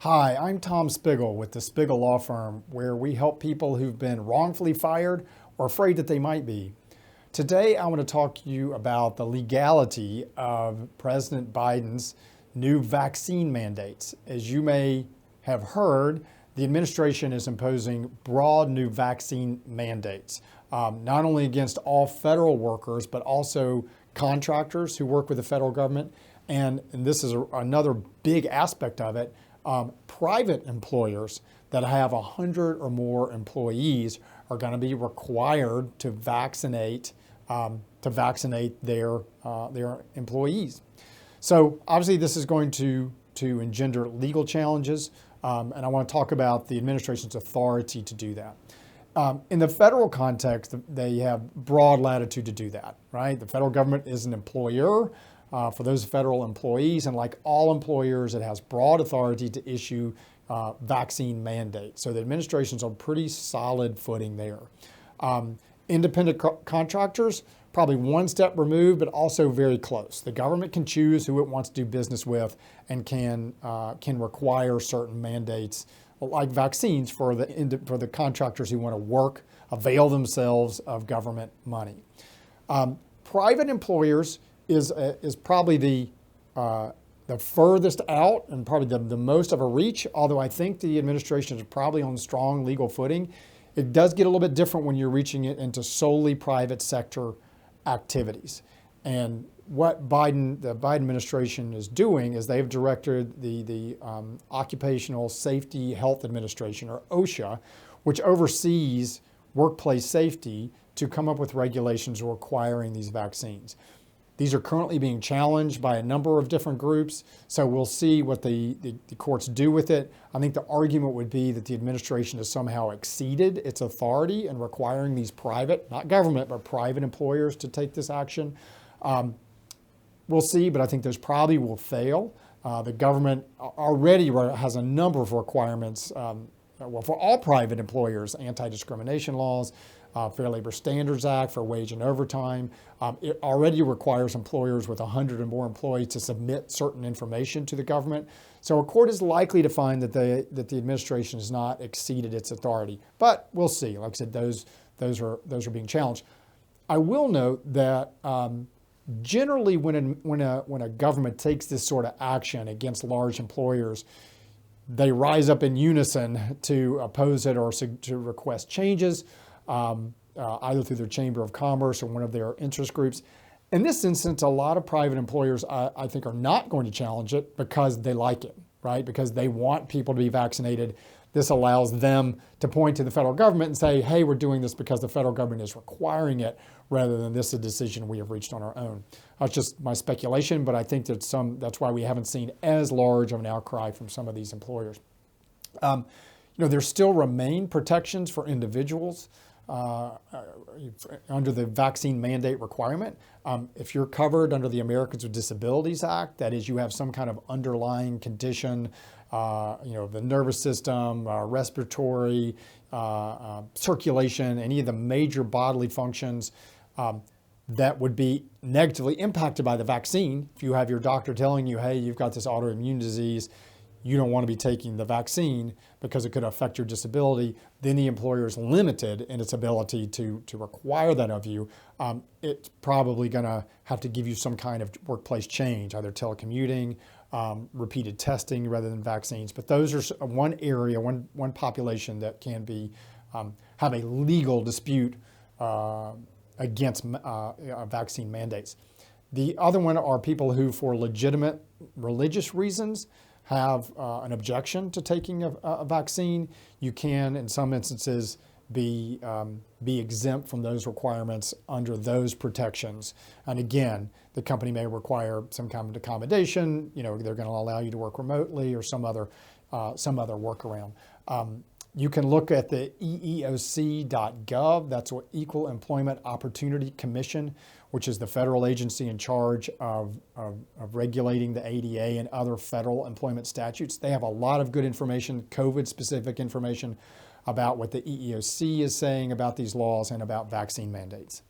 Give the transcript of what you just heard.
Hi, I'm Tom Spiegel with the Spiegel Law Firm, where we help people who've been wrongfully fired or afraid that they might be. Today, I want to talk to you about the legality of President Biden's new vaccine mandates. As you may have heard, the administration is imposing broad new vaccine mandates, not only against all federal workers, but also contractors who work with the federal government. And this is another big aspect of it. Private employers that have 100 or more employees are going to be required to vaccinate their employees. So obviously, this is going to engender legal challenges, and I want to talk about the administration's authority to do that. In the federal context, they have broad latitude to do that, right? The federal government is an employer for those federal employees, and like all employers, it has broad authority to issue vaccine mandates. So the administration's on pretty solid footing there. Independent contractors, probably one step removed, but also very close. The government can choose who it wants to do business with and can require certain mandates, like vaccines, for the contractors who want to work, avail themselves of government money. Private employers is probably the furthest out and probably the most of a reach, although I think the administration is probably on strong legal footing. It does get a little bit different when you're reaching it into solely private sector activities. And what the Biden administration is doing is they've directed the Occupational Safety Health Administration, or OSHA, which oversees workplace safety, to come up with regulations requiring these vaccines. These are currently being challenged by a number of different groups, so we'll see what the courts do with it. I think the argument would be that the administration has somehow exceeded its authority in requiring these private, not government, but private employers to take this action. We'll see, but I think those probably will fail. The government already has a number of requirements, for all private employers: anti-discrimination laws, Fair Labor Standards Act for wage and overtime. It already requires employers with 100 or more employees to submit certain information to the government. So a court is likely to find that the administration has not exceeded its authority. But we'll see. Like I said, those are being challenged. I will note that generally, when a government takes this sort of action against large employers, they rise up in unison to oppose it or to request changes, either through their Chamber of Commerce or one of their interest groups. In this instance, a lot of private employers, I think, are not going to challenge it because they like it, right? Because they want people to be vaccinated. This allows them to point to the federal government and say, hey, we're doing this because the federal government is requiring it, rather than this is a decision we have reached on our own. That's just my speculation, but I think that's why we haven't seen as large of an outcry from some of these employers. There still remain protections for individuals under the vaccine mandate requirement. If you're covered under the Americans with Disabilities Act, that is, you have some kind of underlying condition, the nervous system, respiratory, circulation, any of the major bodily functions that would be negatively impacted by the vaccine. If you have your doctor telling you, hey, you've got this autoimmune disease, you don't want to be taking the vaccine because it could affect your disability, then the employer is limited in its ability to require that of you. It's probably going to have to give you some kind of workplace change, either telecommuting, repeated testing rather than vaccines. But those are one area, one population that can be have a legal dispute against vaccine mandates. The other one are people who, for legitimate religious reasons, have an objection to taking a vaccine. You can, in some instances, be exempt from those requirements under those protections. And again, the company may require some kind of accommodation. They're going to allow you to work remotely or some other workaround. You can look at the EEOC.gov. That's what Equal Employment Opportunity Commission, which is the federal agency in charge of regulating the ADA and other federal employment statutes. They have a lot of good information, COVID-specific information, about what the EEOC is saying about these laws and about vaccine mandates.